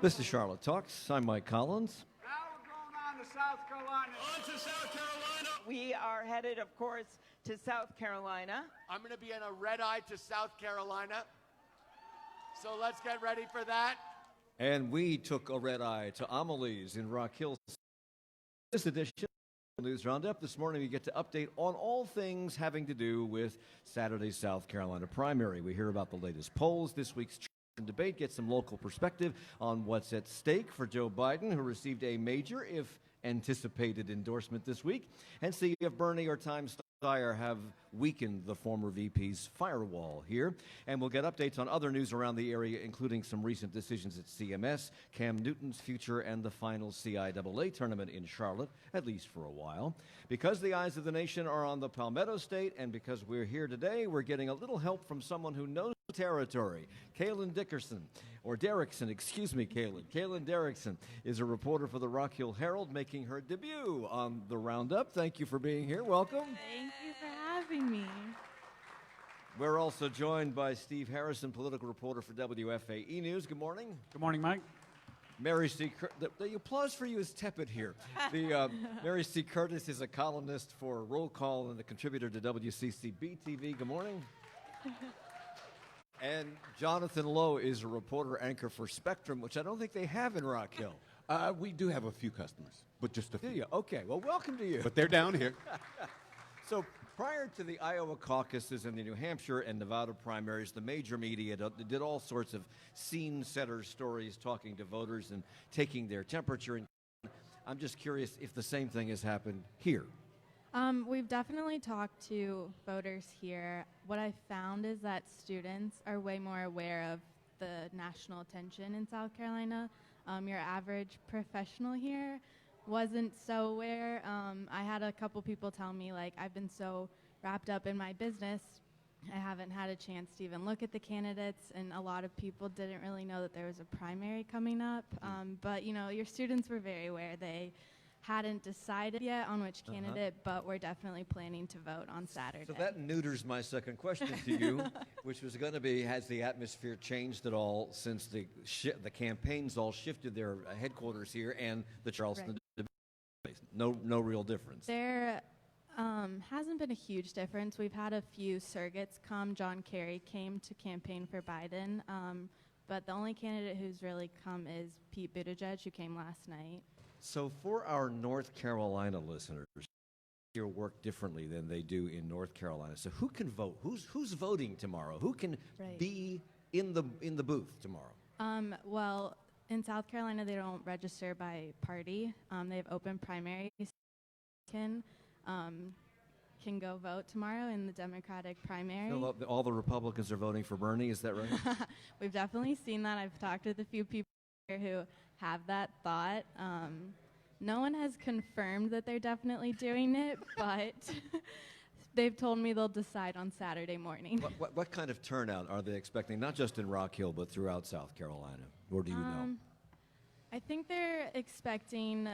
This is Charlotte Talks. I'm Mike Collins. Now we're going on to South Carolina. On to South Carolina. We are headed, of course, to South Carolina. I'm going to be in a red-eye to South Carolina. So let's get ready for that. And we took a red-eye to Amelie's in Rock Hill. This edition of Local News Roundup. This morning we get to update on all things having to do with Saturday's South Carolina primary. We hear about the latest polls, this week's debate, get some local perspective on what's at stake for Joe Biden, who received a major, if anticipated, endorsement this week, and see if Bernie or Tom Steyer have weakened the former VP's firewall here. And we'll get updates on other news around the area, including some recent decisions at CMS, Cam Newton's future, and the final CIAA tournament in Charlotte, at least for a while. Because the eyes of the nation are on the Palmetto State, and because we're here today, we're getting a little help from someone who knows the territory. Kaylin Derrickson, excuse me, Kaylin. Kaylin Derrickson is a reporter for the Rock Hill Herald, making her debut on the Roundup. Thank you for being here. Welcome. Thank you for having me. We're also joined by Steve Harrison, political reporter for WFAE News. Good morning. Good morning, Mike. Mary C. The applause for you is tepid here. Mary C. Curtis is a columnist for Roll Call and a contributor to WCCB TV. Good morning. And Jonathan Lowe is a reporter anchor for Spectrum, which I don't think they have in Rock Hill. We do have a few customers, but just a few. Do you? Okay, well, welcome to you. But they're down here. So prior to the Iowa caucuses and the New Hampshire and Nevada primaries, the major media did all sorts of scene-setter stories, talking to voters and taking their temperature. And I'm just curious if the same thing has happened here. We've definitely talked to voters here. What I found is that students are way more aware of the national attention in South Carolina. Your average professional here wasn't so aware. I had a couple people tell me, like, I've been so wrapped up in my business, I haven't had a chance to even look at the candidates, and a lot of people didn't really know that there was a primary coming up. But, you know, your students were very aware. They hadn't decided yet on which candidate, but we're definitely planning to vote on Saturday. So that neuters my second question to you, which was going to be, has the atmosphere changed at all since the campaigns all shifted their headquarters here and the Charleston debate? No real difference. There hasn't been a huge difference. We've had a few surrogates come. John Kerry came to campaign for Biden, but the only candidate who's really come is Pete Buttigieg, who came last night. So for our North Carolina listeners, here work differently than they do in North Carolina. So who can vote? Who's voting tomorrow? Who can be in the booth tomorrow? Well, in South Carolina, they don't register by party. They have open primaries. Can go vote tomorrow in the Democratic primary. So all the Republicans are voting for Bernie. Is that right? We've definitely seen that. I've talked with a few people here who have that thought. No one has confirmed that they're definitely doing it, but they've told me they'll decide on Saturday morning. What kind of turnout are they expecting, not just in Rock Hill, but throughout South Carolina? Or do you know? I think they're expecting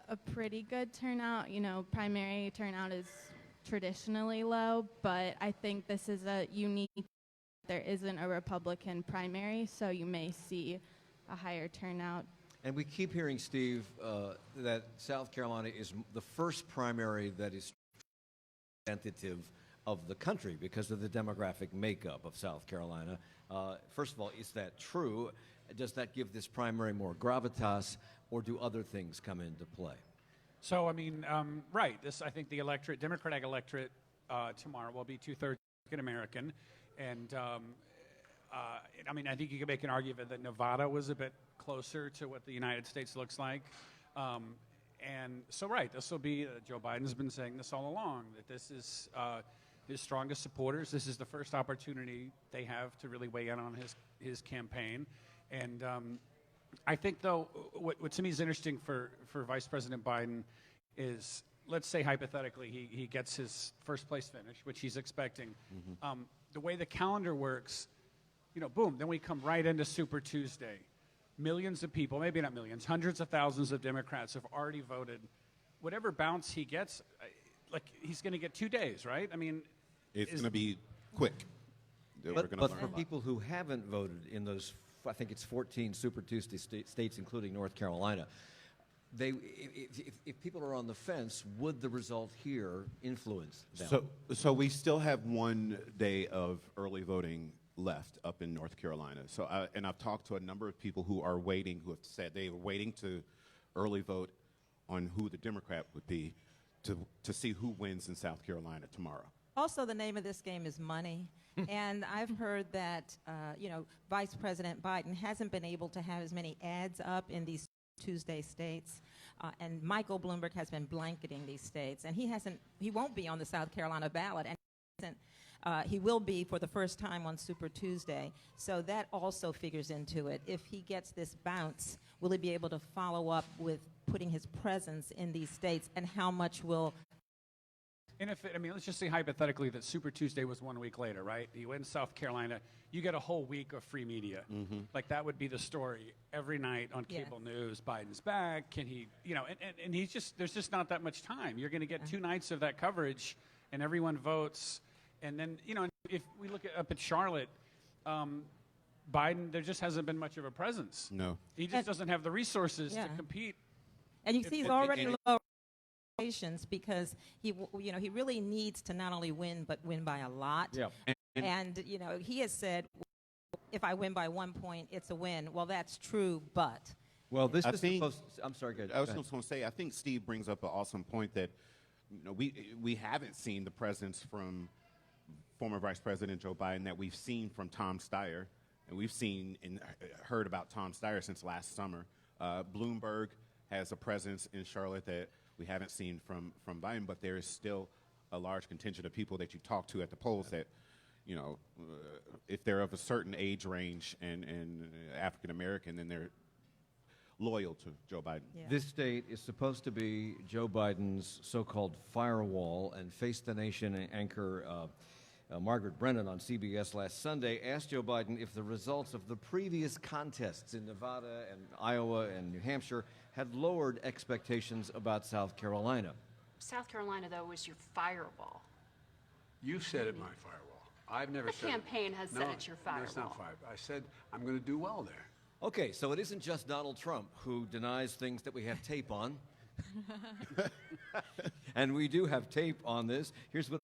a pretty good turnout. You know, primary turnout is traditionally low, but I think this is a unique. There isn't a Republican primary, so you may see a higher turnout. And we keep hearing, Steve, that South Carolina is the first primary that is representative of the country because of the demographic makeup of South Carolina. First of all, is that true? Does that give this primary more gravitas, or do other things come into play? So, I mean, right. I think the Democratic electorate tomorrow will be 2/3 African-American. And, I mean, I think you could make an argument that Nevada was a bit closer to what the United States looks like. And so, right, this will be, Joe Biden's been saying this all along, that this is his strongest supporters. This is the first opportunity they have to really weigh in on his campaign. And I think, though, what to me is interesting for Vice President Biden is, let's say hypothetically he gets his first place finish, which he's expecting. The way the calendar works, you know, boom, then we come right into Super Tuesday. Millions of people, maybe not millions, hundreds of thousands of Democrats have already voted. Whatever bounce he gets, like, he's going to get 2 days, right? I mean, it's going to be quick. But for people who haven't voted in those I think it's 14 Super Tuesday states, including North Carolina. If people are on the fence, would the result here influence them? So we still have 1 day of early voting left up in North Carolina. And I've talked to a number of people who are waiting, who have said they are waiting to early vote on who the Democrat would be to see who wins in South Carolina tomorrow. Also, the name of this game is money. And I've heard that, Vice President Biden hasn't been able to have as many ads up in these Tuesday states. And Michael Bloomberg has been blanketing these states. And he won't be on the South Carolina ballot. And he will be for the first time on Super Tuesday. So that also figures into it. If he gets this bounce, will he be able to follow up with putting his presence in these states? And how much will... And let's just say hypothetically that Super Tuesday was 1 week later, right? You win South Carolina, you get a whole week of free media. Mm-hmm. Like that would be the story every night on cable news. Biden's back. Can he, and he's just, there's just not that much time. You're going to get 2 nights of that coverage and everyone votes. And then, if we look up at Charlotte, Biden, there just hasn't been much of a presence. No. He just doesn't have the resources to compete. And you see he's already low because he really needs to not only win but win by a lot. Yeah. And he has said, if I win by 1 point, it's a win. Well, that's true, but Well, this I is think- supposed. I'm sorry. Go ahead. I was just going to say, I think Steve brings up an awesome point that we haven't seen the presence from former Vice President Joe Biden that we've seen from Tom Steyer, and we've seen and heard about Tom Steyer since last summer. Bloomberg has a presence in Charlotte that we haven't seen from Biden, but there is still a large contingent of people that you talk to at the polls that, if they're of a certain age range and African American, then they're loyal to Joe Biden. Yeah. This state is supposed to be Joe Biden's so-called firewall, and Face the Nation anchor Margaret Brennan on CBS last Sunday asked Joe Biden if the results of the previous contests in Nevada and Iowa and New Hampshire had lowered expectations about South Carolina. South Carolina, though, was your fireball. You said it, my firewall. I've never The said campaign has said it's your No, it's not firewall. fire. I said I'm going to do well there. Okay, so it isn't just Donald Trump who denies things that we have tape on. And we do have tape on this. Here's what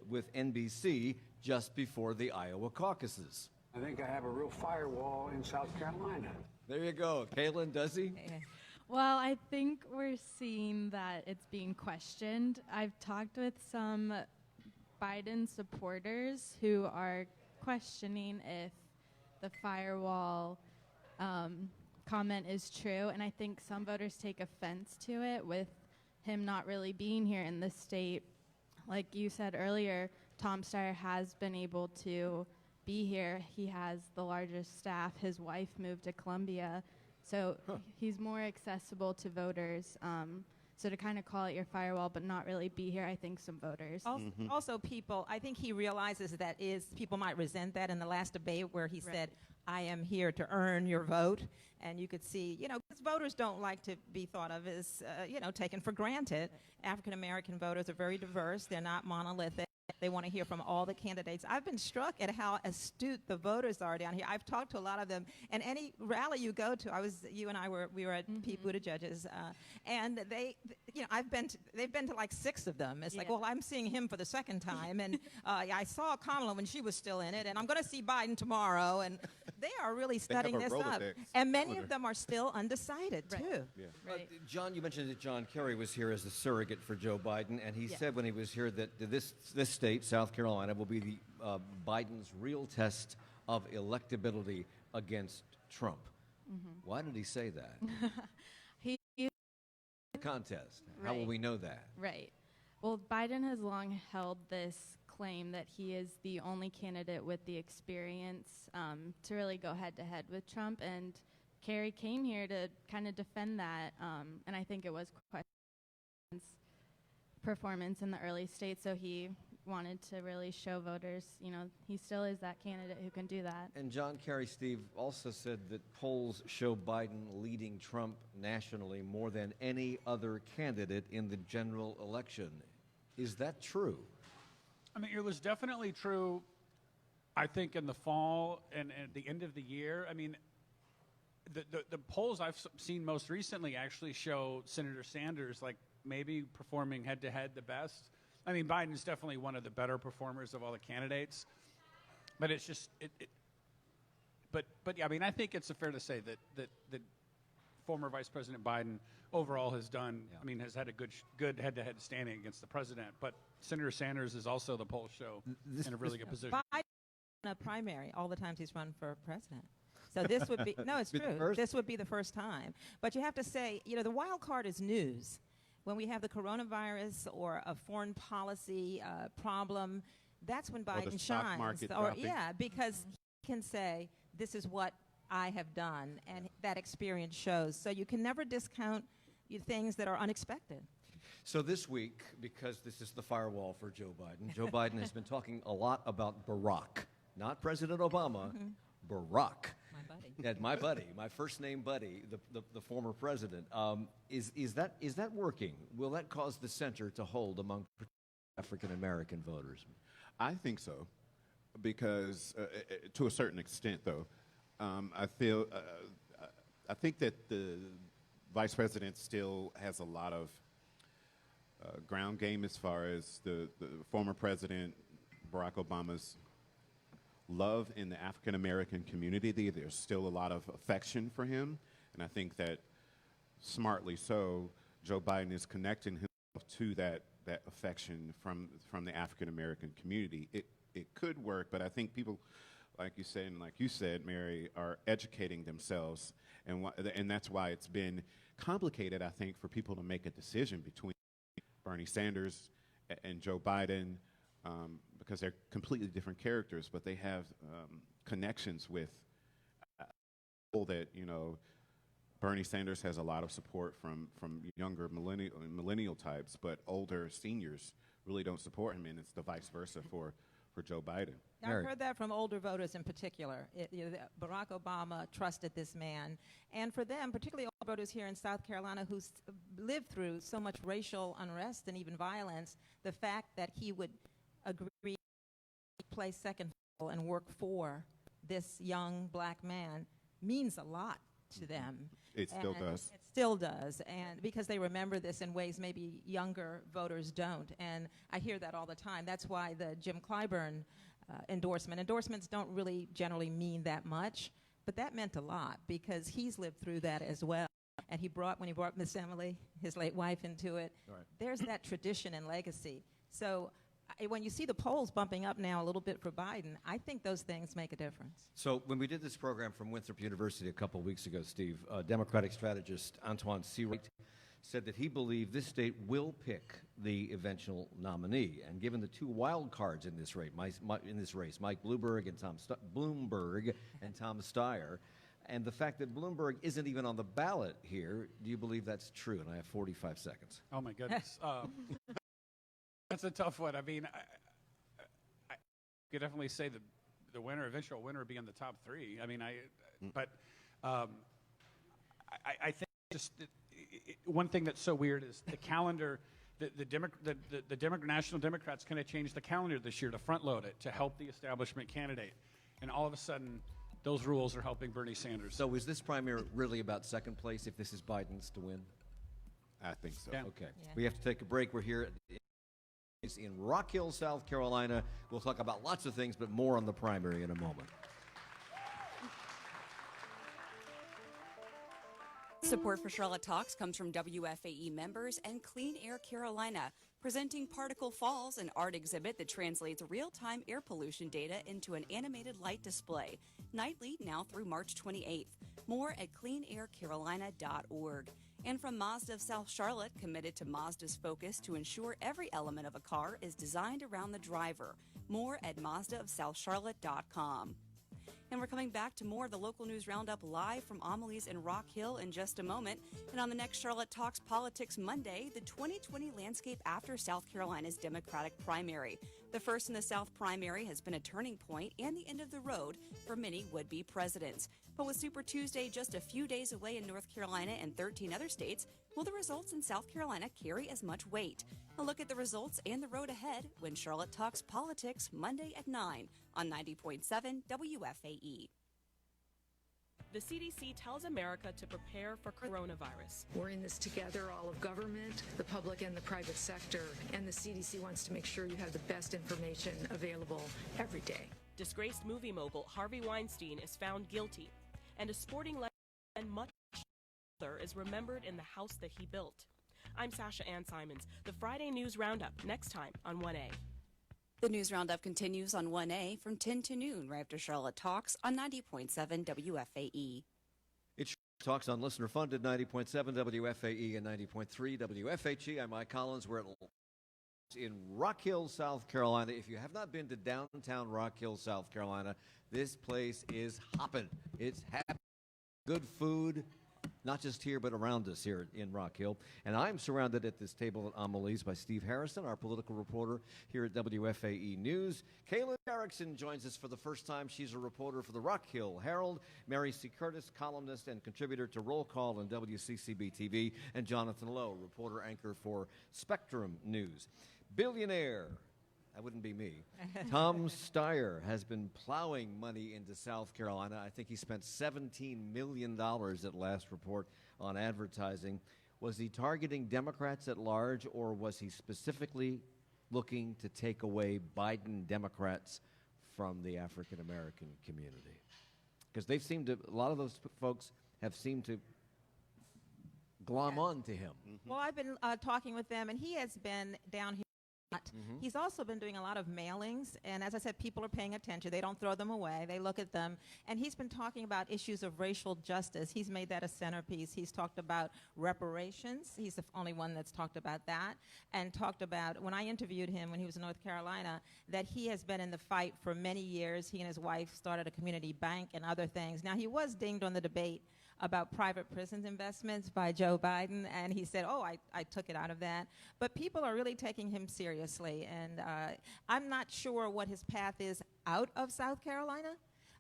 with NBC just before the Iowa caucuses. I think I have a real firewall in South Carolina. There you go. Kaylin, does he? Well, I think we're seeing that it's being questioned. I've talked with some Biden supporters who are questioning if the firewall comment is true, and I think some voters take offense to it with him not really being here in the state. Like you said earlier, Tom Steyer has been able to be here. He has the largest staff. His wife moved to Columbia, so he's more accessible to voters. So to kind of call it your firewall but not really be here, I think some voters. Also, people, I think he realizes that people might resent that in the last debate where he said, I am here to earn your vote. And you could see, because voters don't like to be thought of as, taken for granted. African American voters are very diverse. They're not monolithic. They want to hear from all the candidates. I've been struck at how astute the voters are down here. I've talked to a lot of them, and any rally you go to, you and I were at Pete Buttigieg's, and they've been to like 6 of them. It's like, well, I'm seeing him for the second time, and I saw Kamala when she was still in it, and I'm going to see Biden tomorrow, and they are really studying this up. And many of them are still undecided too. Yeah. Right. John, you mentioned that John Kerry was here as a surrogate for Joe Biden, and he said when he was here that this state, South Carolina, will be the Biden's real test of electability against Trump. Why did he say that? He Contest. How will Right. we know that? Right. Well, Biden has long held this claim that he is the only candidate with the experience to really go head-to-head with Trump, and Kerry came here to kind of defend that, and I think it was questioned performance in the early states, so he wanted to really show voters, he still is that candidate who can do that. And John Kerry, Steve, also said that polls show Biden leading Trump nationally more than any other candidate in the general election. Is that true? I mean, it was definitely true I think in the fall and at the end of the year, I mean, the polls I've seen most recently actually show Senator Sanders like maybe performing head-to-head the best. I mean, Biden's definitely one of the better performers of all the candidates, but it's just But yeah, I mean, I think it's fair to say that former Vice President Biden overall has done. Yeah. I mean, has had a good head-to-head standing against the president. But Senator Sanders is also, the polls show, in a really good position. Biden in a primary all the times he's run for president. So this would be no, it's true. This would be the first time. But you have to say, you know, the wild card is news. When we have the coronavirus or a foreign policy problem, that's when Biden shines. Because he can say, this is what I have done, and that experience shows. So you can never discount things that are unexpected. So this week, because this is the firewall for Joe Biden has been talking a lot about Barack, not President Obama, Barack. My buddy. My buddy, my first name buddy, the former president. Is that working? Will that cause the center to hold among African American voters? I think so, because to a certain extent, though, I think that the vice president still has a lot of ground game as far as the former president Barack Obama's love in the African American community. There's still a lot of affection for him, and I think that smartly so, Joe Biden is connecting himself to that affection from the African American community. It could work, but I think people, like you said, and like you said, Mary, are educating themselves, and that's why it's been complicated, I think, for people to make a decision between Bernie Sanders and Joe Biden, because they're completely different characters, but they have connections with people that, you know, Bernie Sanders has a lot of support from younger millennial types, but older seniors really don't support him, and it's the vice versa for Joe Biden. I've heard that from older voters in particular. Barack Obama trusted this man. And for them, particularly older voters here in South Carolina who lived through so much racial unrest and even violence, the fact that he would agree to play second fiddle and work for this young black man means a lot to them. It still does. It still does, and because they remember this in ways maybe younger voters don't. And I hear that all the time. That's why the Jim Clyburn endorsements don't really generally mean that much, but that meant a lot because he's lived through that as well. And when he brought Miss Amelie, his late wife, into it, there's that tradition and legacy. So when you see the polls bumping up now a little bit for Biden, I think those things make a difference. So when we did this program from Winthrop University a couple of weeks ago, Steve, Democratic strategist Antoine Seawright said that he believed this state will pick the eventual nominee. And given the two wild cards in this race, Mike Bloomberg and Tom Steyer, and the fact that Bloomberg isn't even on the ballot here, do you believe that's true? And I have 45 seconds. Oh, my goodness. That's a tough one. I mean, I could definitely say the eventual winner would be in the top three. I mean, I think just one thing that's so weird is the calendar. The National Democrats kind of changed the calendar this year to front load it to help the establishment candidate, and all of a sudden, those rules are helping Bernie Sanders. So is this primary really about second place if this is Biden's to win? I think so. Yeah. Okay. Yeah. We have to take a break. We're here in Rock Hill, South Carolina. We'll talk about lots of things, but more on the primary in a moment. Support for Charlotte Talks comes from WFAE members and Clean Air Carolina, presenting Particle Falls, an art exhibit that translates real-time air pollution data into an animated light display, nightly now through March 28th. More at cleanaircarolina.org. And from Mazda of South Charlotte, committed to Mazda's focus to ensure every element of a car is designed around the driver. More at mazdaofsouthcharlotte.com. And we're coming back to more of the Local News Roundup live from Amelie's in Rock Hill in just a moment. And on the next Charlotte Talks Politics Monday, the 2020 landscape after South Carolina's Democratic primary. The first in the South primary has been a turning point and the end of the road for many would-be presidents. But with Super Tuesday just a few days away in North Carolina and 13 other states, will the results in South Carolina carry as much weight? A look at the results and the road ahead when Charlotte Talks Politics Monday at 9 on 90.7 WFAE. The CDC tells America to prepare for coronavirus. We're in this together, all of government, the public and the private sector, and the CDC wants to make sure you have the best information available every day. Disgraced movie mogul Harvey Weinstein is found guilty, and a sporting legend and much other is remembered in the house that he built. I'm Sasha Ann Simons. The Friday News Roundup, next time on 1A. The News Roundup continues on 1A from 10 to noon, right after Charlotte Talks on 90.7 WFAE. It's Talks on listener-funded 90.7 WFAE and 90.3 WFHE. I'm Mike Collins. We're in Rock Hill, South Carolina. If you have not been to downtown Rock Hill, South Carolina, this place is hopping. It's happy. Good food. Not just here, but around us here in Rock Hill. And I'm surrounded at this table at Amelie's by Steve Harrison, our political reporter here at WFAE News. Kaylin Erickson joins us for the first time. She's a reporter for the Rock Hill Herald. Mary C. Curtis, columnist and contributor to Roll Call and WCCB-TV. And Jonathan Lowe, reporter anchor for Spectrum News. Billionaire. That wouldn't be me. Tom Steyer has been plowing money into South Carolina. I think he spent $17 million at last report on advertising. Was he targeting Democrats at large, or was he specifically looking to take away Biden Democrats from the African-American community? Because they've seemed to, a lot of those folks have seemed to glom on to him. Well, I've been talking with them, and he has been down here. He's also been doing a lot of mailings, and as I said, people are paying attention. They don't throw them away. They look at them, and he's been talking about issues of racial justice. He's made that a centerpiece. He's talked about reparations. He's the only one that's talked about that, and talked about, when I interviewed him when he was in North Carolina, that he has been in the fight for many years. He and his wife started a community bank and other things. Now, he was dinged on the debate about private prison investments by Joe Biden, and he said, oh, I took it out of that. But people are really taking him seriously, and I'm not sure what his path is out of South Carolina,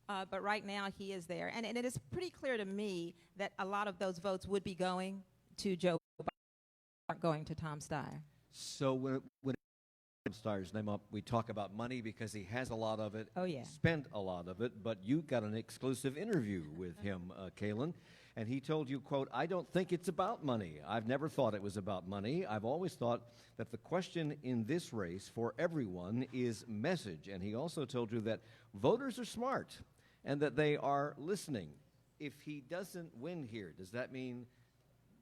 but right now he is there. And it is pretty clear to me that a lot of those votes would be going to Joe Biden, aren't going to Tom Steyer. So when Steyer's name up, we talk about money because he has a lot of it. Oh, yeah. Spent a lot of it, but you got an exclusive interview with him, Kaylin, and he told you, quote, I don't think it's about money. I've never thought it was about money. I've always thought that the question in this race for everyone is message. And he also told you that voters are smart and that they are listening. If he doesn't win here, does that mean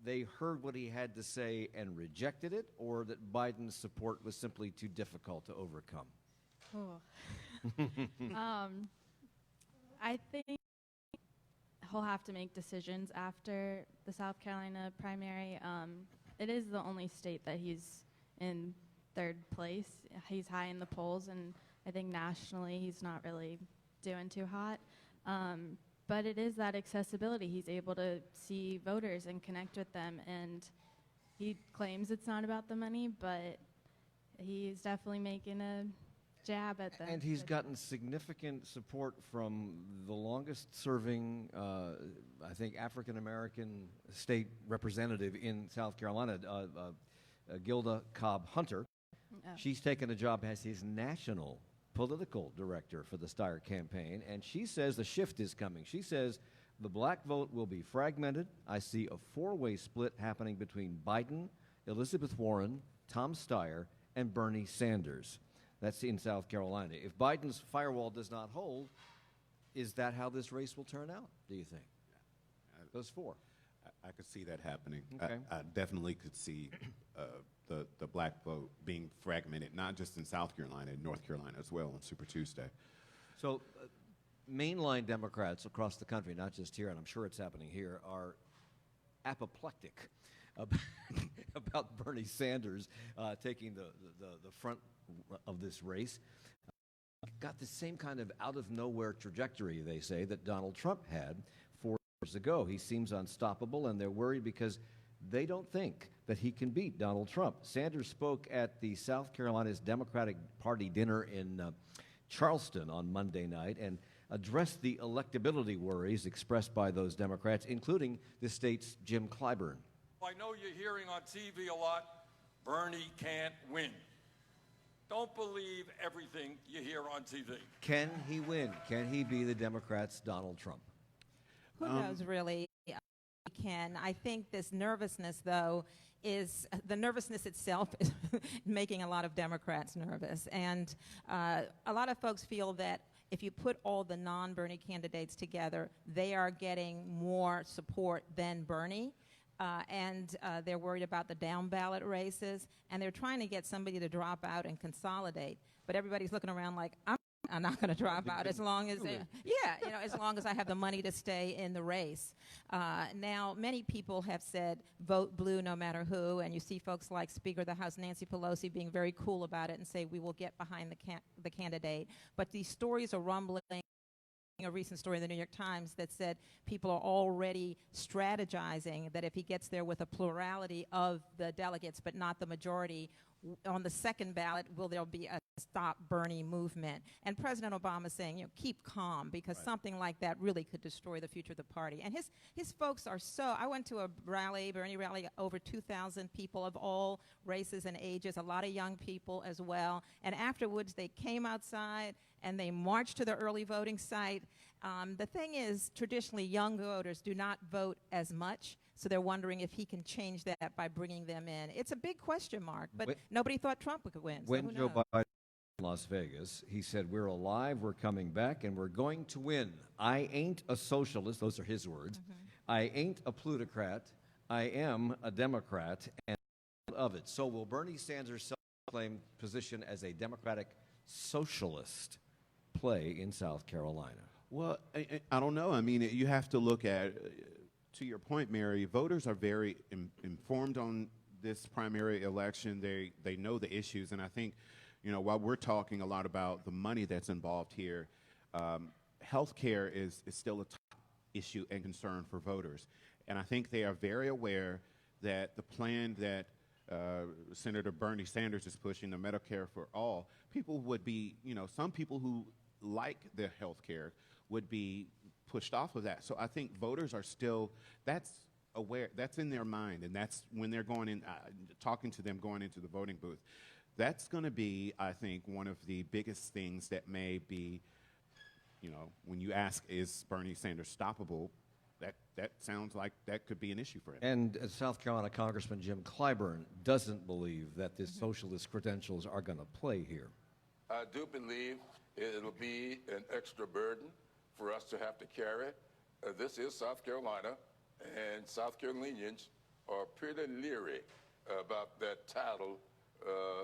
they heard what he had to say and rejected it, or that Biden's support was simply too difficult to overcome? I think he'll have to make decisions after the South Carolina primary. It is the only state that he's in third place. He's high in the polls, and I think nationally he's not really doing too hot. But it is that accessibility. He's able to see voters and connect with them, and he claims it's not about the money, but he's definitely making a jab at them. And he's gotten significant support from the longest-serving, I think, African-American state representative in South Carolina, Gilda Cobb Hunter. She's taken a job as his national political director for the Steyer campaign, and she says the shift is coming. She says the black vote will be fragmented. I see a four-way split happening between Biden, Elizabeth Warren, Tom Steyer, and Bernie Sanders. That's in South Carolina. If Biden's firewall does not hold, is that how this race will turn out, do you think? Those four. I could see that happening. Okay. I definitely could see the black vote being fragmented, not just in South Carolina, in North Carolina as well on Super Tuesday. So mainline Democrats across the country, not just here, and I'm sure it's happening here, are apoplectic about Bernie Sanders taking the front of this race. Got the same kind of out-of-nowhere trajectory, they say, that Donald Trump had 4 years ago. He seems unstoppable, and they're worried because they don't think that he can beat Donald Trump. Sanders spoke at the South Carolina's Democratic Party dinner in Charleston on Monday night and addressed the electability worries expressed by those Democrats, including the state's Jim Clyburn. I know you're hearing on TV a lot, Bernie can't win. Don't believe everything you hear on TV. Can he win? Can he be the Democrats' Donald Trump? Who knows, really? He can. I think this nervousness, though, is the nervousness itself is making a lot of Democrats nervous. And a lot of folks feel that if you put all the non-Bernie candidates together, they are getting more support than Bernie. And they're worried about the down ballot races, and they're trying to get somebody to drop out and consolidate. But everybody's looking around like, I'm not going to drop out as long as, as long as I have the money to stay in the race. Now, many people have said vote blue no matter who, and you see folks like Speaker of the House Nancy Pelosi being very cool about it and say we will get behind the candidate. But these stories are rumbling. A recent story in the New York Times that said people are already strategizing that if he gets there with a plurality of the delegates but not the majority, on the second ballot, will there be a Stop Bernie movement? And President Obama saying, keep calm, because something like that really could destroy the future of the party. And his folks are so, I went to a rally, Bernie rally, over 2,000 people of all races and ages, a lot of young people as well. And afterwards, they came outside and they marched to the early voting site. The thing is, traditionally, young voters do not vote as much, so they're wondering if he can change that by bringing them in. It's a big question mark, but nobody thought Trump could win. When Joe Biden in Las Vegas, he said, we're alive, we're coming back, and we're going to win. I ain't a socialist, those are his words. I ain't a plutocrat, I am a Democrat, and of it. So will Bernie Sanders' self-claimed position as a Democratic socialist play in South Carolina? Well, I don't know. I mean, you have to look at, to your point, Mary, voters are very informed on this primary election. They know the issues, and I think, while we're talking a lot about the money that's involved here, health care is still a top issue and concern for voters. And I think they are very aware that the plan that Senator Bernie Sanders is pushing, the Medicare for all, people would be, some people who like their health care would be pushed off of that. So I think voters are still, that's aware, that's in their mind, and that's when they're going in, talking to them going into the voting booth. That's going to be, I think, one of the biggest things that may be, when you ask, is Bernie Sanders stoppable, that sounds like that could be an issue for him. And South Carolina Congressman Jim Clyburn doesn't believe that the socialist credentials are going to play here. I do believe it'll be an extra burden for us to have to carry. This is South Carolina, and South Carolinians are pretty leery about that title,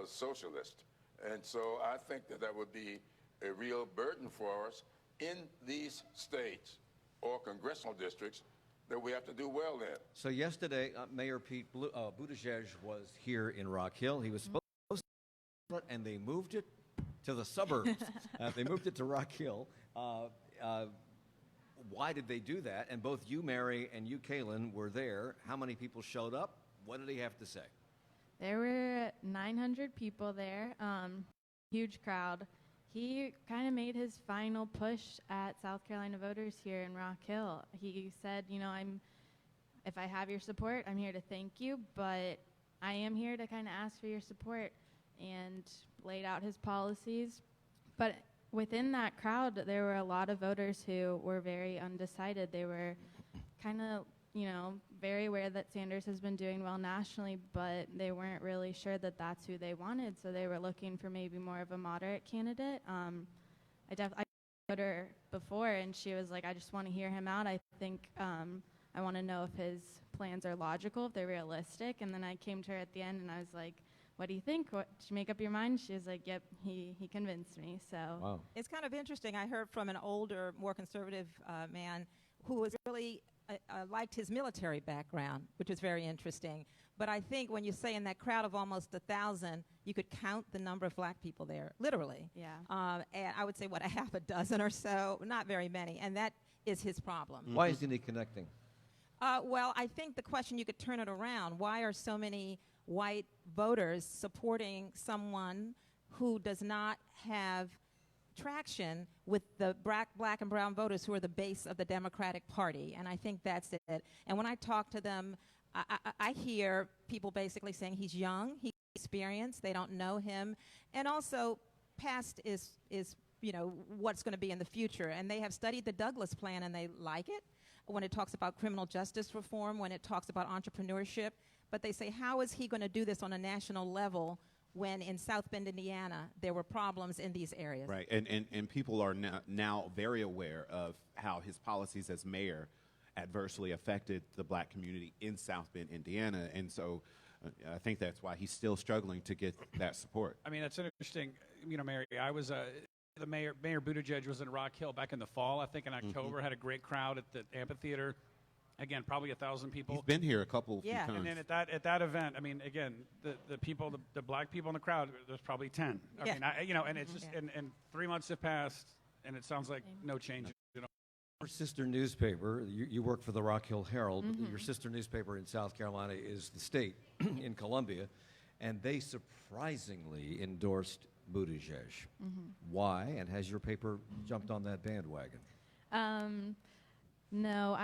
socialist. And so I think that would be a real burden for us in these states or congressional districts that we have to do well in. So yesterday, Mayor Pete Buttigieg was here in Rock Hill. He was supposed to, and they moved it to the suburbs. They moved it to Rock Hill. Why did they do that? And both you, Mary, and you, Kaylin, were there. How many people showed up? What did he have to say? There were 900 people there, huge crowd. He kind of made his final push at South Carolina voters here in Rock Hill. He said, if I have your support, I'm here to thank you, but I am here to kind of ask for your support, and laid out his policies. But within that crowd, there were a lot of voters who were very undecided. They were kind of, very aware that Sanders has been doing well nationally, but they weren't really sure that that's who they wanted, so they were looking for maybe more of a moderate candidate. I heard her before, and she was like, I just want to hear him out. I think I want to know if his plans are logical, if they're realistic. And then I came to her at the end, and I was like, what do you think? Did you make up your mind? She was like, yep, he convinced me. So wow. It's kind of interesting. I heard from an older, more conservative man who was really liked his military background, which was very interesting. But I think when you say in that crowd of almost 1,000, you could count the number of black people there, literally. Yeah. And I would say, a half a dozen or so, not very many. And that is his problem. Why isn't he connecting? Well, I think the question, you could turn it around. Why are so many white voters supporting someone who does not have traction with the black and brown voters who are the base of the Democratic Party? And I think that's it. And when I talk to them, I hear people basically saying he's young, he experience. They don't know him. And also, past is what's going to be in the future. And they have studied the Douglas Plan, and they like it when it talks about criminal justice reform, when it talks about entrepreneurship. But they say, how is he going to do this on a national level when in South Bend, Indiana, there were problems in these areas? Right, and people are now very aware of how his policies as mayor adversely affected the black community in South Bend, Indiana. And so I think that's why he's still struggling to get that support. I mean, that's interesting. Mary, I was the Mayor Buttigieg was in Rock Hill back in the fall, I think in October, had a great crowd at the amphitheater. Again, probably 1,000 people. He's been here a few times. And then at that event, I mean, again, the people, the black people in the crowd, there's probably 10. I mean, and it's just, and 3 months have passed, and it sounds like no change. Your sister newspaper, you work for the Rock Hill Herald. Your sister newspaper in South Carolina is The State in Columbia, and they surprisingly endorsed Buttigieg. Why? And has your paper jumped on that bandwagon? No,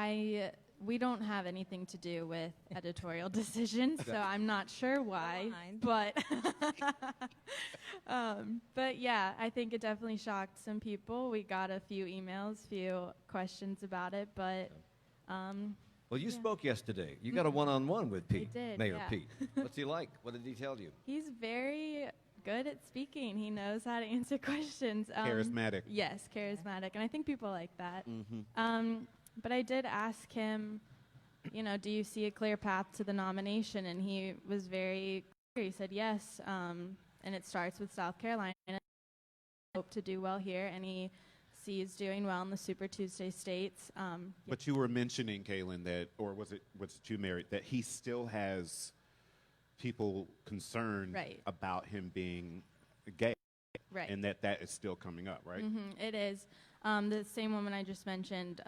we don't have anything to do with editorial decisions, so I'm not sure why. But yeah, I think it definitely shocked some people. We got a few emails, few questions about it, but well, you spoke yesterday. You got a one-on-one with Pete, Mayor yeah. Pete. What's he like? What did he tell you? He's very good at speaking. He knows how to answer questions. Charismatic. Yes, charismatic, and I think people like that. But I did ask him, do you see a clear path to the nomination? And he was very clear. He said yes, and it starts with South Carolina. I hope to do well here, and he sees doing well in the Super Tuesday states. But you were mentioning, Kaylin, that, or was it you, Mary, that he still has people concerned about him being gay, and that is still coming up, right? It is. The same woman I just mentioned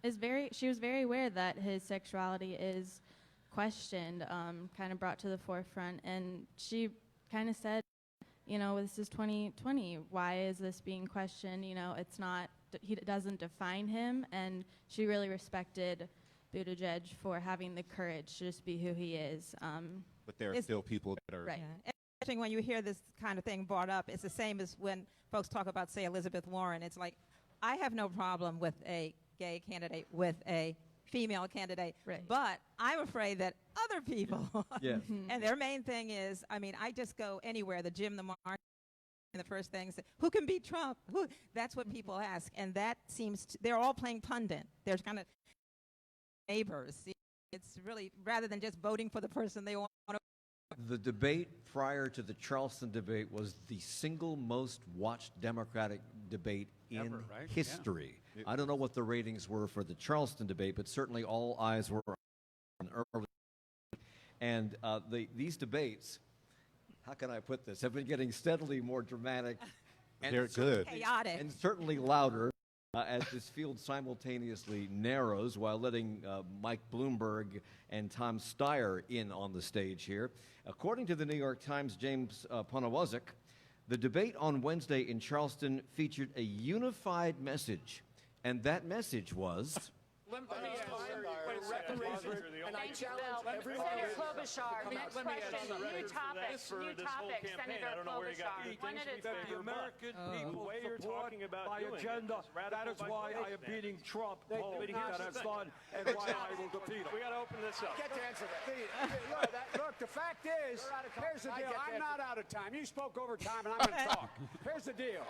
she was very aware that his sexuality is questioned, kind of brought to the forefront, and she kind of said, this is 2020, why is this being questioned? It's not, he doesn't define him, and she really respected Buttigieg for having the courage to just be who he is. But there are still people that are... Right. Yeah. When you hear this kind of thing brought up, it's the same as when folks talk about, say, Elizabeth Warren. It's like, I have no problem with a gay candidate with a female candidate, but I'm afraid that other people, and their main thing is, I just go anywhere, the gym, the market, and the first thing is, who can beat Trump? That's what people ask, and that seems, they're all playing pundit. There's kind of neighbors. It's really, rather than just voting for the person they want to. The debate prior to the Charleston debate was the single most watched Democratic debate in history. Yeah. I don't know what the ratings were for the Charleston debate, but certainly all eyes were on early. And these debates, how can I put this, have been getting steadily more dramatic. And they're good. Chaotic. And certainly louder as this field simultaneously narrows while letting Mike Bloomberg and Tom Steyer in on the stage here. According to the New York Times' James Poniewozik, the debate on Wednesday in Charleston featured a unified message, and that message was... Let me ask and I challenge everyone. Senator Klobuchar, next question. New topics. Senator Klobuchar. One at a time. The American people support my agenda. That is why I am beating Trump. That is done, and why I will defeat him. We got to open this up. Get to answer that. Look, the fact is, here's the deal. I'm not out of time. You spoke over time, and I'm going to talk. Here's the deal.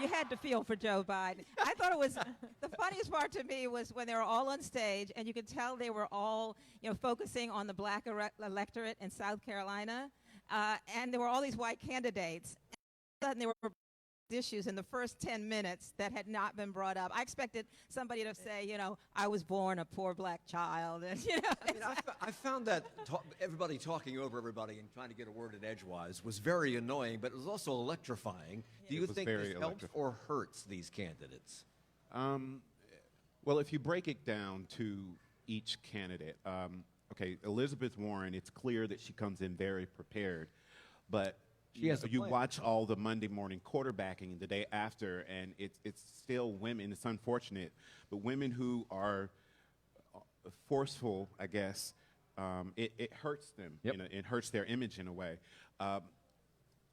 You had to feel for Joe Biden. I thought it was the funniest part to me was when they were all on stage, and you could tell they were all, focusing on the black electorate in South Carolina, and there were all these white candidates. And all of a sudden, there were issues in the first 10 minutes that had not been brought up. I expected somebody to say, I was born a poor black child. And, I found that everybody talking over everybody and trying to get a word in edgewise was very annoying, but it was also electrifying. Do you think this helps or hurts these candidates? Well, if you break it down to each candidate, okay, Elizabeth Warren, it's clear that she comes in very prepared, but you watch all the Monday morning quarterbacking the day after, and it's still women. It's unfortunate, but women who are forceful, I guess, it hurts them. Yep. You know, it hurts their image in a way.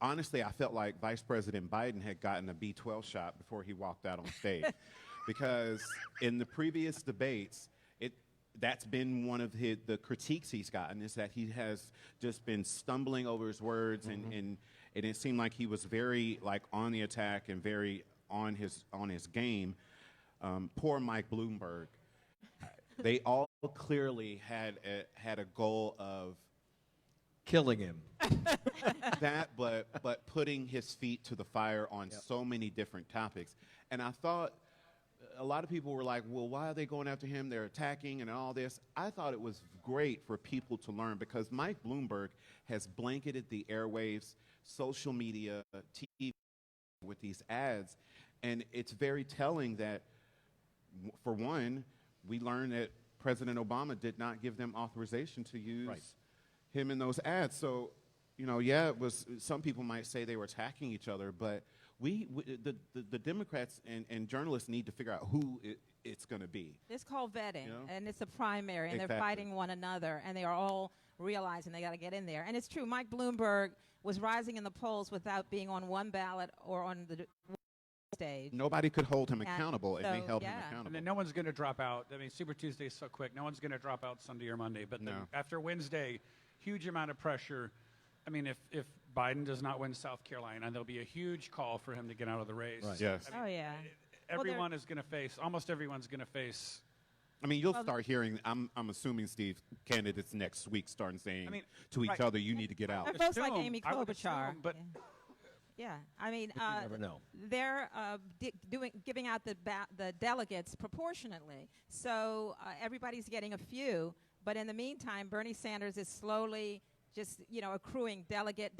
Honestly, I felt like Vice President Biden had gotten a B12 shot before he walked out on stage, because in the previous debates, that's been one of the critiques he's gotten, is that he has just been stumbling over his words, and it seemed like he was very on the attack and very on his game. Poor Mike Bloomberg. They all clearly had a goal of killing him. but putting his feet to the fire on so many different topics. And I thought a lot of people were like, well, why are they going after him? They're attacking and all this. I thought it was great for people to learn, because Mike Bloomberg has blanketed the airwaves, social media, TV with these ads. And it's very telling that, for one, we learned that President Obama did not give them authorization to use him in those ads. So, it was, some people might say they were attacking each other, but the Democrats and journalists need to figure out who it's going to be. It's called vetting, and it's a primary, and they're fighting one another, and they are all realizing they got to get in there. And it's true, Mike Bloomberg was rising in the polls without being on one ballot or on the stage. Nobody could hold him accountable, and they held him accountable. And then no one's going to drop out. I mean, Super Tuesday is so quick. No one's going to drop out Sunday or Monday. But then after Wednesday, huge amount of pressure. I mean, if Biden does not win South Carolina, there'll be a huge call for him to get out of the race. Right. Yes. I mean, everyone is going to face, almost everyone's going to face. I mean, you'll start hearing, I'm assuming, Steve, candidates next week starting saying to each other, you need to get out. They're both like Amy Klobuchar. But yeah, I mean, you never know. They're giving out the delegates proportionately. So everybody's getting a few. But in the meantime, Bernie Sanders is slowly just, accruing delegate.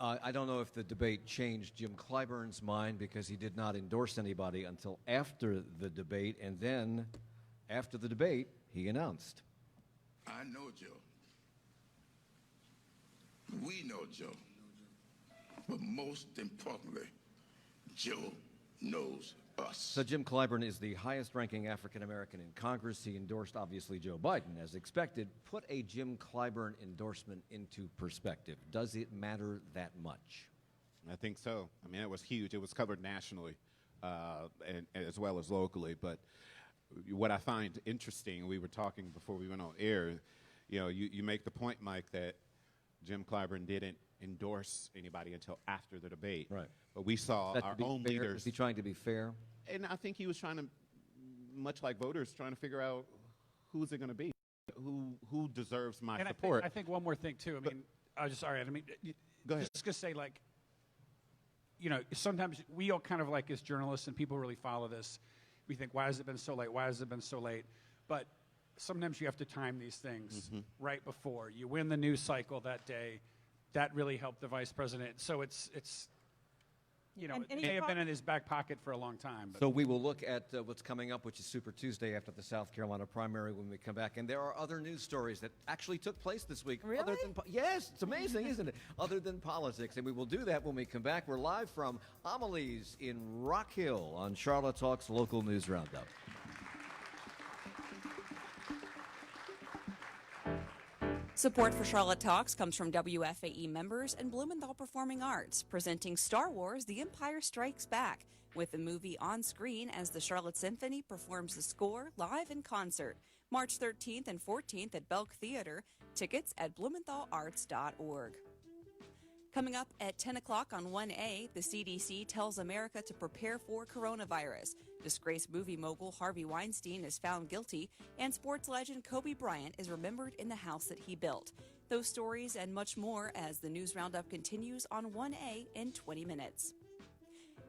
I don't know if the debate changed Jim Clyburn's mind, because he did not endorse anybody until after the debate, and then after the debate, he announced. I know Joe. We know Joe. But most importantly, Joe knows us. So Jim Clyburn is the highest-ranking African-American in Congress. He endorsed, obviously, Joe Biden, as expected. Put a Jim Clyburn endorsement into perspective. Does it matter that much? I think so. I mean, it was huge. It was covered nationally and as well as locally. But what I find interesting, we were talking before we went on air, you make the point, Mike, that Jim Clyburn didn't endorse anybody until after the debate. Right. But we saw our own leaders. Was he trying to be fair? And I think he was trying to, much like voters, trying to figure out who's it going to be, who deserves my support. I think one more thing too. I mean, go ahead. Just to say, sometimes we all kind of as journalists, and people really follow this, we think, why has it been so late? Why has it been so late? But sometimes you have to time these things right before you win the news cycle that day. That really helped the vice president. So it's it may have been in his back pocket for a long time. But. So we will look at what's coming up, which is Super Tuesday after the South Carolina primary, when we come back. And there are other news stories that actually took place this week. Really? Yes, it's amazing, isn't it? Other than politics. And we will do that when we come back. We're live from Amelie's in Rock Hill on Charlotte Talk's Local News Roundup. Support for Charlotte Talks comes from WFAE members and Blumenthal Performing Arts, presenting Star Wars: The Empire Strikes Back, with the movie on screen as the Charlotte Symphony performs the score live in concert, March 13th and 14th at Belk Theater. Tickets at blumenthalarts.org. Coming up at 10 o'clock on 1A, the CDC tells America to prepare for coronavirus. Disgraced movie mogul Harvey Weinstein is found guilty, and sports legend Kobe Bryant is remembered in the house that he built. Those stories and much more as the News Roundup continues on 1A in 20 minutes.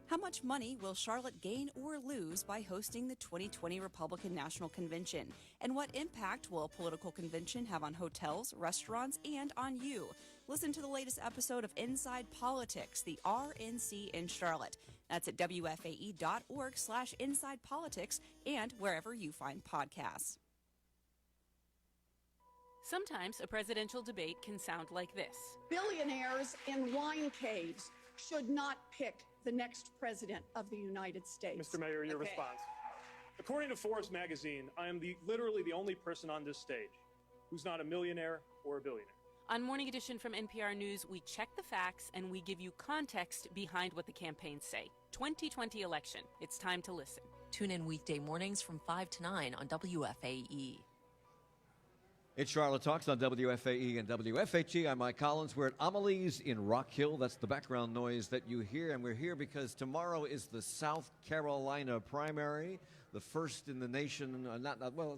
How much money will Charlotte gain or lose by hosting the 2020 Republican National Convention? And what impact will a political convention have on hotels, restaurants, and on you? Listen to the latest episode of Inside Politics, the RNC in Charlotte. That's at WFAE.org/InsidePolitics and wherever you find podcasts. Sometimes a presidential debate can sound like this. Billionaires in wine caves should not pick the next president of the United States. Mr. Mayor, your response. According to Forbes magazine, I am literally the only person on this stage who's not a millionaire or a billionaire. On Morning Edition from NPR News, we check the facts and we give you context behind what the campaigns say. 2020 election. It's time to listen. Tune in weekday mornings from 5 to 9 on WFAE. It's Charlotte Talks on WFAE and WFHE. I'm Mike Collins. We're at Amelie's in Rock Hill. That's the background noise that you hear. And we're here because tomorrow is the South Carolina primary, the first in the nation,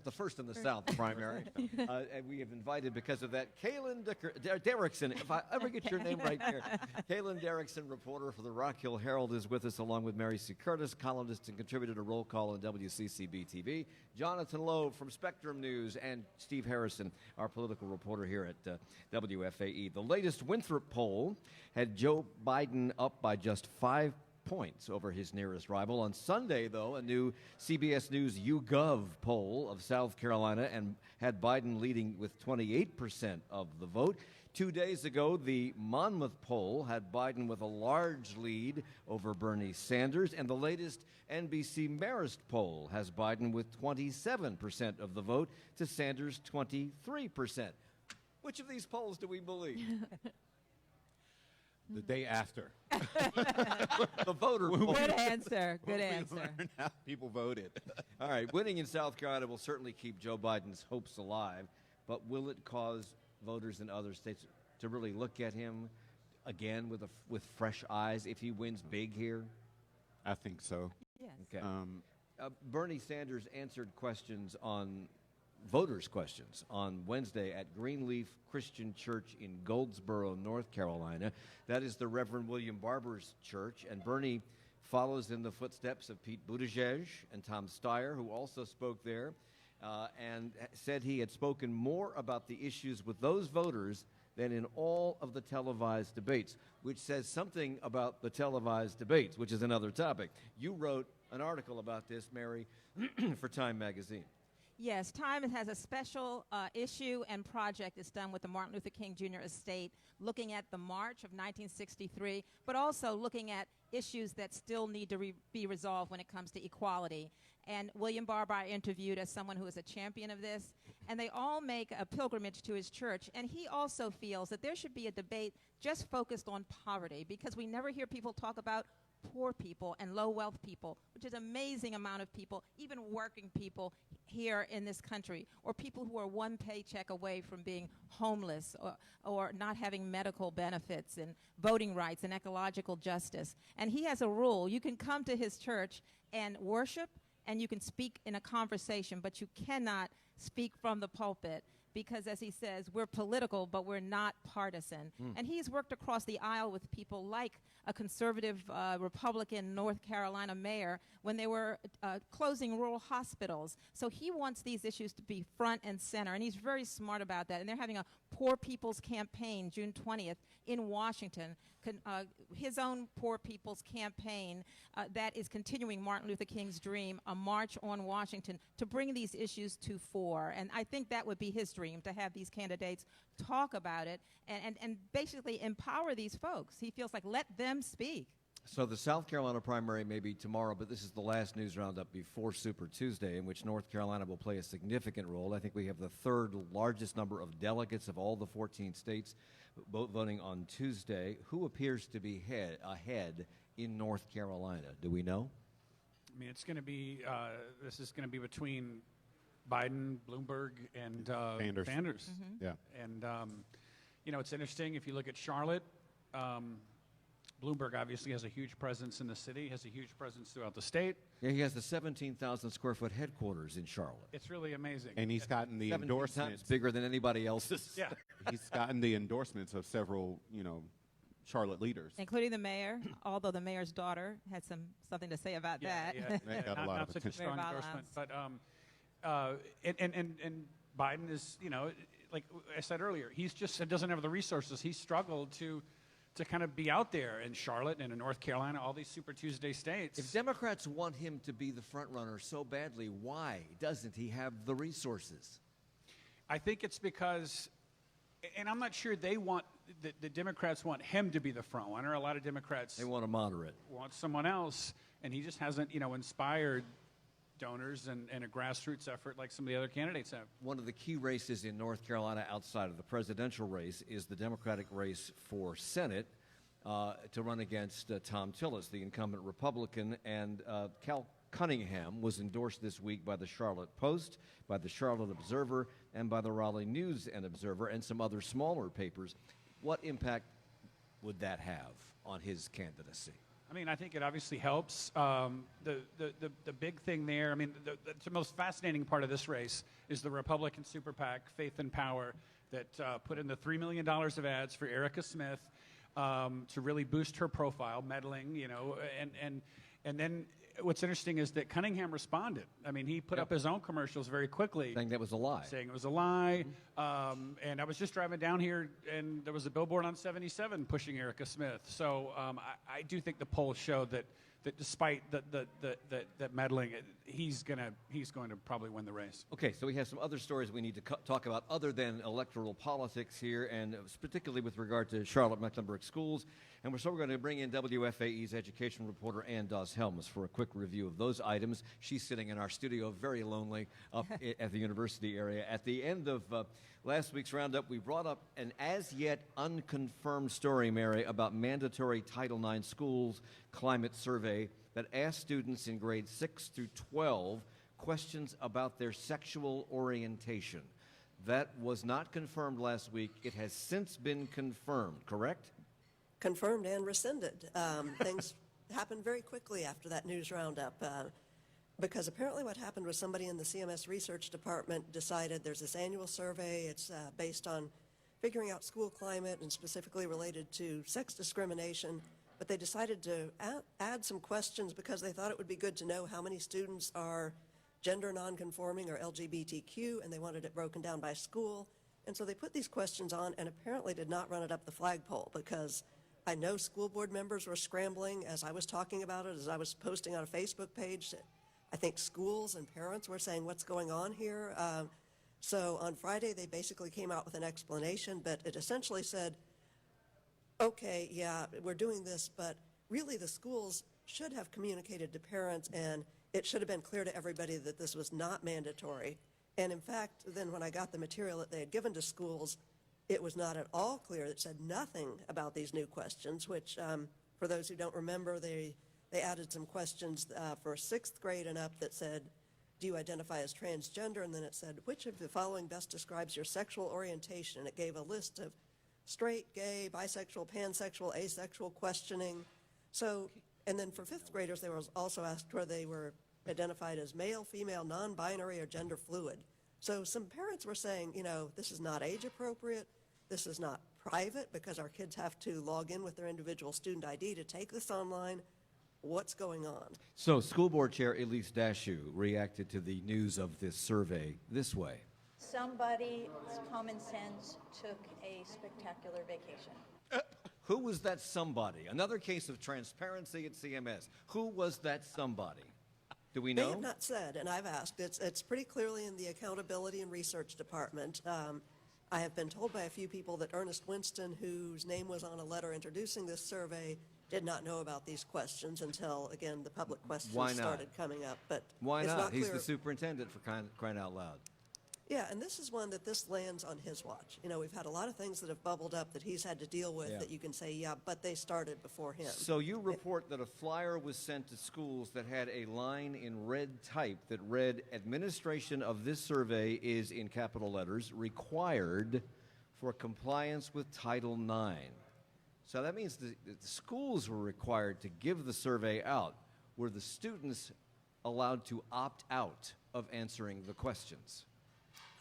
the first in the South primary. And we have invited, because of that, Kaylin Derrickson, if I ever get your name right here. Kaylin Derrickson, reporter for the Rock Hill Herald, is with us, along with Mary C. Curtis, columnist and contributor to Roll Call on WCCB-TV, Jonathan Loeb from Spectrum News, and Steve Harrison, our political reporter here at WFAE. The latest Winthrop poll had Joe Biden up by just 5 points over his nearest rival. On Sunday, though, a new CBS News YouGov poll of South Carolina and had Biden leading with 28% of the vote. 2 days ago, the Monmouth poll had Biden with a large lead over Bernie Sanders, and the latest NBC Marist poll has Biden with 27% of the vote to Sanders' 23%. Which of these polls do we believe? The day after. The voter poll. Good answer. Good We answer. learned how people voted. All right, winning in South Carolina will certainly keep Joe Biden's hopes alive, but will it cause voters in other states to really look at him again with fresh eyes if he wins big here? I think so. Yes. Okay. Bernie Sanders answered voters' questions on Wednesday at Greenleaf Christian Church in Goldsboro, North Carolina. That is the Reverend William Barber's church, and Bernie follows in the footsteps of Pete Buttigieg and Tom Steyer, who also spoke there, and said he had spoken more about the issues with those voters than in all of the televised debates, which says something about the televised debates, which is another topic. You wrote an article about this, Mary, for Time magazine. Yes, Time has a special issue and project it's done with the Martin Luther King Jr. estate, looking at the March of 1963, but also looking at issues that still need to be resolved when it comes to equality. And William Barber I interviewed as someone who is a champion of this, and they all make a pilgrimage to his church. And he also feels that there should be a debate just focused on poverty, because we never hear people talk about poor people and low wealth people, which is an amazing amount of people, even working people here in this country, or people who are one paycheck away from being homeless or not having medical benefits and voting rights and ecological justice. And he has a rule. You can come to his church and worship, and you can speak in a conversation, but you cannot speak from the pulpit, because, as he says, we're political, but we're not partisan. And he's worked across the aisle with people like a conservative Republican North Carolina mayor when they were closing rural hospitals. So he wants these issues to be front and center, and he's very smart about that. And they're having a Poor People's Campaign, June 20th, in Washington, his own Poor People's Campaign that is continuing Martin Luther King's dream, a march on Washington, to bring these issues to fore. And I think that would be his dream, to have these candidates talk about it and basically empower these folks. He feels like, let them speak. So the South Carolina primary may be tomorrow, but this is the last news roundup before Super Tuesday, in which North Carolina will play a significant role. I think we have the third largest number of delegates of all the 14 states voting on Tuesday. Who appears to be ahead in North Carolina? Do we know? I mean, it's going to be, this is going to be between Biden, Bloomberg, and Sanders. Yeah. And, you know, it's interesting if you look at Charlotte. Bloomberg obviously has a huge presence in the city, has a huge presence throughout the state. Yeah, he has the 17,000 square foot headquarters in Charlotte. It's really amazing. And he's gotten the 17 endorsements. times bigger than anybody else's. Yeah. He's gotten the endorsements of several, Charlotte leaders. Including the mayor, although the mayor's daughter had something to say about that. Yeah, That got a lot not of such a attention. strong endorsement. But and Biden is, like I said earlier, he's just doesn't have the resources. He struggled to kind of be out there in Charlotte and in North Carolina, all these Super Tuesday states. If Democrats want him to be the front runner so badly, why doesn't he have the resources? I think it's because, and I'm not sure they want, the Democrats want him to be the front runner. A lot of Democrats, they want a moderate. Want someone else, and he just hasn't, inspired donors and a grassroots effort like some of the other candidates have. One of the key races in North Carolina outside of the presidential race is the Democratic race for Senate to run against Tom Tillis, the incumbent Republican, and Cal Cunningham was endorsed this week by the Charlotte Post, by the Charlotte Observer, and by the Raleigh News and Observer, and some other smaller papers. What impact would that have on his candidacy? I mean, I think it obviously helps. The big thing there, I mean, the most fascinating part of this race is the Republican super PAC, Faith and Power, that put in the $3 million of ads for Erica Smith to really boost her profile, meddling, you know, and then what's interesting is that Cunningham responded. I mean, he put up his own commercials very quickly. Saying that was a lie. Saying it was a lie. And I was just driving down here, and there was a billboard on 77 pushing Erica Smith. So I do think the polls show that despite that meddling, he's going to probably win the race. Okay, so we have some other stories we need to talk about other than electoral politics here, and particularly with regard to Charlotte-Mecklenburg Schools. And so we're going to bring in WFAE's education reporter Ann Doss-Helms for a quick review of those items. She's sitting in our studio very lonely up at the university area. At the end of last week's roundup, we brought up an as-yet unconfirmed story, Mary, about mandatory Title IX schools climate survey that asked students in grades 6 through 12 questions about their sexual orientation. That was not confirmed last week. It has since been confirmed, correct? Confirmed and rescinded. Things happened very quickly after that news roundup because apparently what happened was somebody in the CMS research department decided there's this annual survey. It's based on figuring out school climate and specifically related to sex discrimination. But they decided to add some questions because they thought it would be good to know how many students are gender nonconforming or LGBTQ, and they wanted it broken down by school. And so they put these questions on and apparently did not run it up the flagpole because I know school board members were scrambling as I was talking about it, as I was posting on a Facebook page. I think schools and parents were saying, what's going on here? So on Friday, they basically came out with an explanation, but it essentially said, okay, yeah, we're doing this, but really the schools should have communicated to parents, and it should have been clear to everybody that this was not mandatory. And in fact, then when I got the material that they had given to schools, it was not at all clear. It said nothing about these new questions, which for those who don't remember, they added some questions for 6th grade and up that said, do you identify as transgender? And then it said, which of the following best describes your sexual orientation? And it gave a list of straight, gay, bisexual, pansexual, asexual questioning. So, and then for 5th graders, they were also asked whether they were identified as male, female, non-binary, or gender fluid. So some parents were saying, you know, this is not age appropriate, this is not private because our kids have to log in with their individual student ID to take this online. What's going on? So School Board Chair Elise Dashew reacted to the news of this survey this way. Somebody's common sense took a spectacular vacation. Who was that somebody? Another case of transparency at CMS. Who was that somebody? Do we know? They have not said, and I've asked. It's pretty clearly in the Accountability and Research Department. I have been told by a few people that Ernest Winston, whose name was on a letter introducing this survey, did not know about these questions until, again, the public questions started coming up. But why it's not? He's clear. the superintendent, for crying out loud. Yeah, and this is one that this lands on his watch. You know, we've had a lot of things that have bubbled up that he's had to deal with that you can say, yeah, but they started before him. So you report that a flyer was sent to schools that had a line in red type that read, administration of this survey is, in capital letters, required for compliance with Title IX. So that means the schools were required to give the survey out. Were the students allowed to opt out of answering the questions?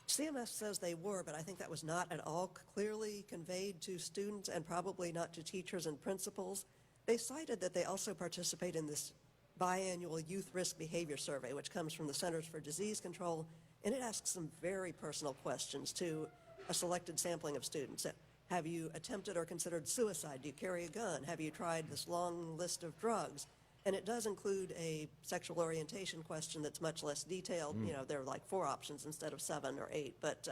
CMS says they were, but I think that was not at all clearly conveyed to students and probably not to teachers and principals. They cited that they also participate in this biannual youth risk behavior survey, which comes from the Centers for Disease Control, and it asks some very personal questions to a selected sampling of students. Have you attempted or considered suicide? Do you carry a gun? Have you tried this long list of drugs? And it does include a sexual orientation question that's much less detailed. You know, there are like 4 options instead of 7 or 8. But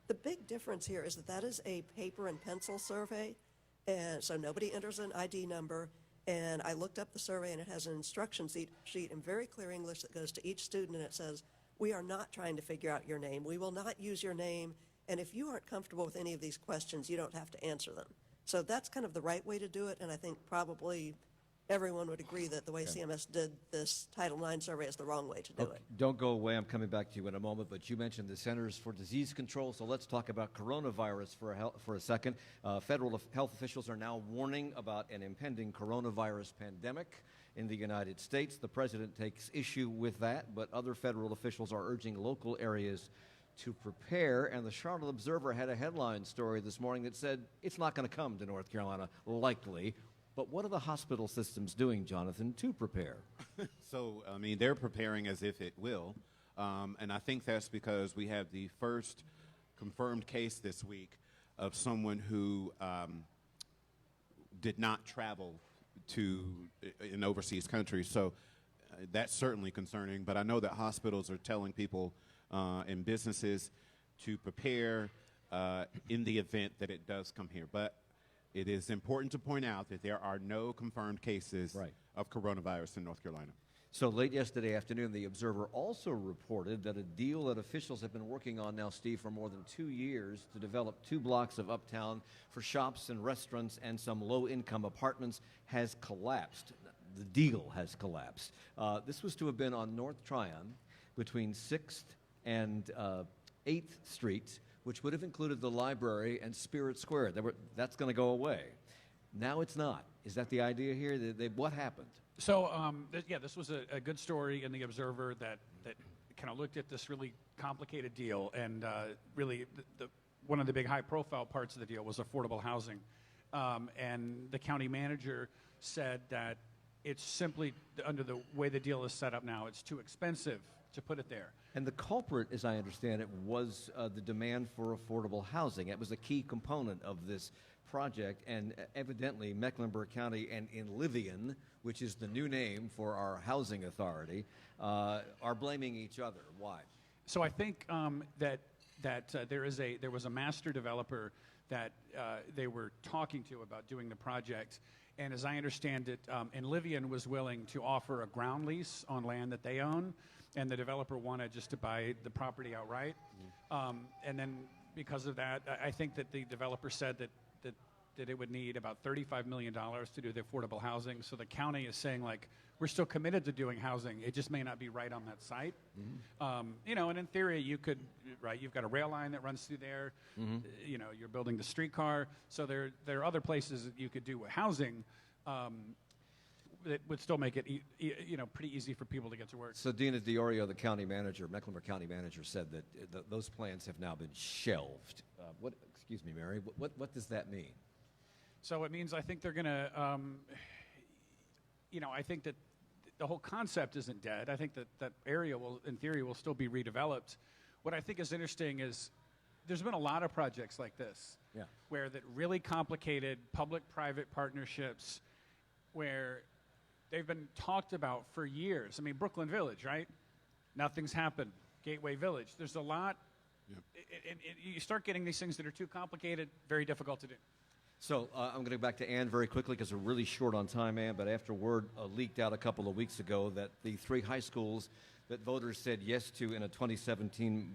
the big difference here is that is a paper and pencil survey, and so nobody enters an ID number. And I looked up the survey, and it has an instruction sheet in very clear English that goes to each student, and it says, we are not trying to figure out your name. We will not use your name. And if you aren't comfortable with any of these questions, you don't have to answer them. So that's kind of the right way to do it, and I think probably everyone would agree that the way CMS did this Title IX survey is the wrong way to do it. Don't go away. I'm coming back to you in a moment, but you mentioned the Centers for Disease Control, so let's talk about coronavirus for a second. Federal health officials are now warning about an impending coronavirus pandemic in the United States. The president takes issue with that, but other federal officials are urging local areas to prepare, and the Charlotte Observer had a headline story this morning that said it's not going to come to North Carolina, likely. But what are the hospital systems doing, Jonathan, to prepare? So, I mean, they're preparing as if it will. And I think that's because we have the first confirmed case this week of someone who did not travel to an overseas country. So that's certainly concerning. But I know that hospitals are telling people and businesses to prepare in the event that it does come here. But it is important to point out that there are no confirmed cases of coronavirus in North Carolina. So late yesterday afternoon, the Observer also reported that a deal that officials have been working on now, Steve, for more than 2 years to develop 2 blocks of uptown for shops and restaurants and some low-income apartments has collapsed. The deal has collapsed. This was to have been on North Tryon between 6th and 8th Streets, which would have included the library and Spirit Square. That's going to go away. Now it's not. Is that the idea here? What happened? So, this was a good story in the Observer that kind of looked at this really complicated deal, and really one of the big high-profile parts of the deal was affordable housing. And the county manager said that it's simply, under the way the deal is set up now, it's too expensive to put it there. And the culprit, as I understand it, was the demand for affordable housing. It was a key component of this project, and evidently Mecklenburg County and Livian, which is the new name for our housing authority, are blaming each other. Why? So I think that there was a master developer that they were talking to about doing the project, and as I understand it, Livian was willing to offer a ground lease on land that they own, and the developer wanted just to buy the property outright. And then because of that, I think that the developer said that it would need about $35 million to do the affordable housing. So the county is saying, like, we're still committed to doing housing. It just may not be right on that site. And in theory, you could, you've got a rail line that runs through there. You're building the streetcar. So there are other places that you could do with housing. It would still make it, pretty easy for people to get to work. So Dina DiOrio, the county manager, Mecklenburg County manager, said that those plans have now been shelved. Excuse me, Mary. What does that mean? So it means I think they're going to, I think that the whole concept isn't dead. I think that area will, in theory, will still be redeveloped. What I think is interesting is there's been a lot of projects like this, where that really complicated public-private partnerships, where they've been talked about for years. I mean, Brooklyn Village, right? Nothing's happened. Gateway Village. There's a lot. And you start getting these things that are too complicated, very difficult to do. So I'm going to go back to Ann very quickly because we're really short on time, Ann, but after word leaked out a couple of weeks ago that the 3 high schools that voters said yes to in a 2017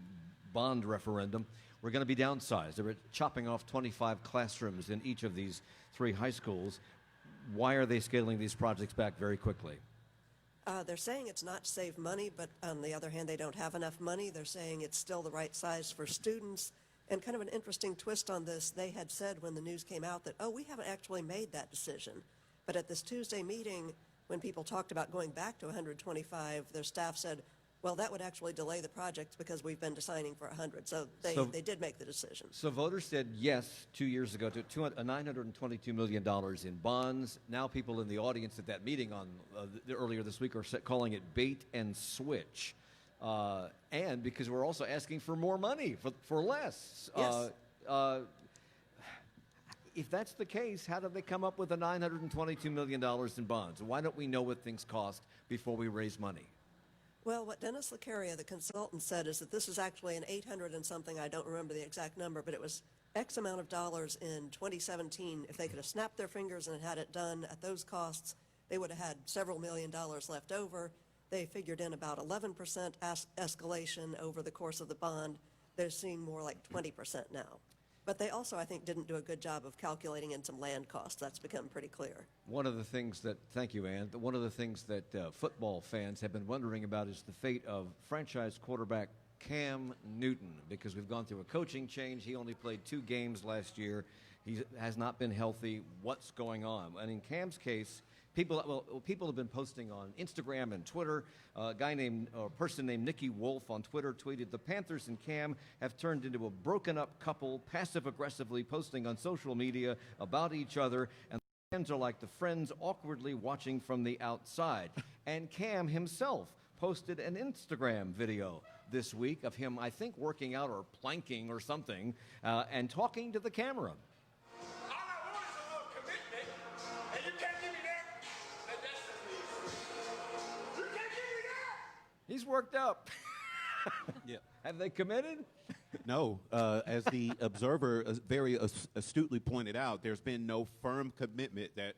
bond referendum were going to be downsized. They were chopping off 25 classrooms in each of these 3 high schools. Why are they scaling these projects back very quickly? They're saying it's not to save money, but on the other hand, they don't have enough money. They're saying it's still the right size for students. And kind of an interesting twist on this, they had said when the news came out that, we haven't actually made that decision. But at this Tuesday meeting, when people talked about going back to 125, their staff said, well, that would actually delay the project because we've been designing for 100. So they did make the decision. So voters said yes 2 years ago to $922 million in bonds. Now people in the audience at that meeting earlier this week are calling it bait and switch. And because we're also asking for more money for less. Yes. If that's the case, how did they come up with the $922 million in bonds? Why don't we know what things cost before we raise money? Well, what Dennis Lacaria, the consultant, said is that this is actually an 800 and something, I don't remember the exact number, but it was X amount of dollars in 2017. If they could have snapped their fingers and had it done at those costs, they would have had several $1 million left over. They figured in about 11% escalation over the course of the bond. They're seeing more like 20% now. But they also, I think, didn't do a good job of calculating in some land costs. That's become pretty clear. One of the things that, thank you, Ann, one of the things that football fans have been wondering about is the fate of franchise quarterback Cam Newton, because we've gone through a coaching change. He only played 2 games last year. He has not been healthy. What's going on? And in Cam's case, people have been posting on Instagram and Twitter. A person named Nikki Wolf on Twitter tweeted, "The Panthers and Cam have turned into a broken-up couple, passive-aggressively posting on social media about each other, and the fans are like the friends awkwardly watching from the outside." And Cam himself posted an Instagram video this week of him, I think, working out or planking or something, and talking to the camera. He's worked up. Yeah. Have they committed? No. As the Observer very astutely pointed out, there's been no firm commitment that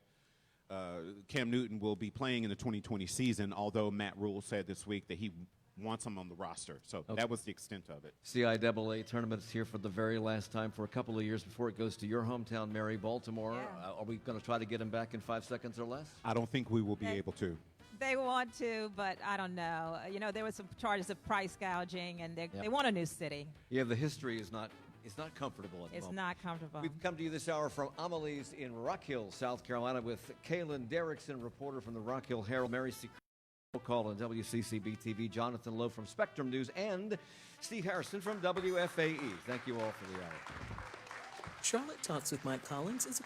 Cam Newton will be playing in the 2020 season, although Matt Rule said this week that he wants him on the roster. So that was the extent of it. CIAA tournament's here for the very last time for a couple of years before it goes to your hometown, Mary, Baltimore. Yeah. Are we going to try to get him back in 5 seconds or less? I don't think we will be able to. They want to, but I don't know. You know, there were some charges of price gouging, and they want a new city. Yeah, the history is not comfortable at the moment. It's not comfortable. We've come to you this hour from Amelie's in Rock Hill, South Carolina, with Kaylin Derrickson, reporter from the Rock Hill Herald, Mary C. Call on WCCB-TV, Jonathan Lowe from Spectrum News, and Steve Harrison from WFAE. Thank you all for the hour. Charlotte Talks with Mike Collins is a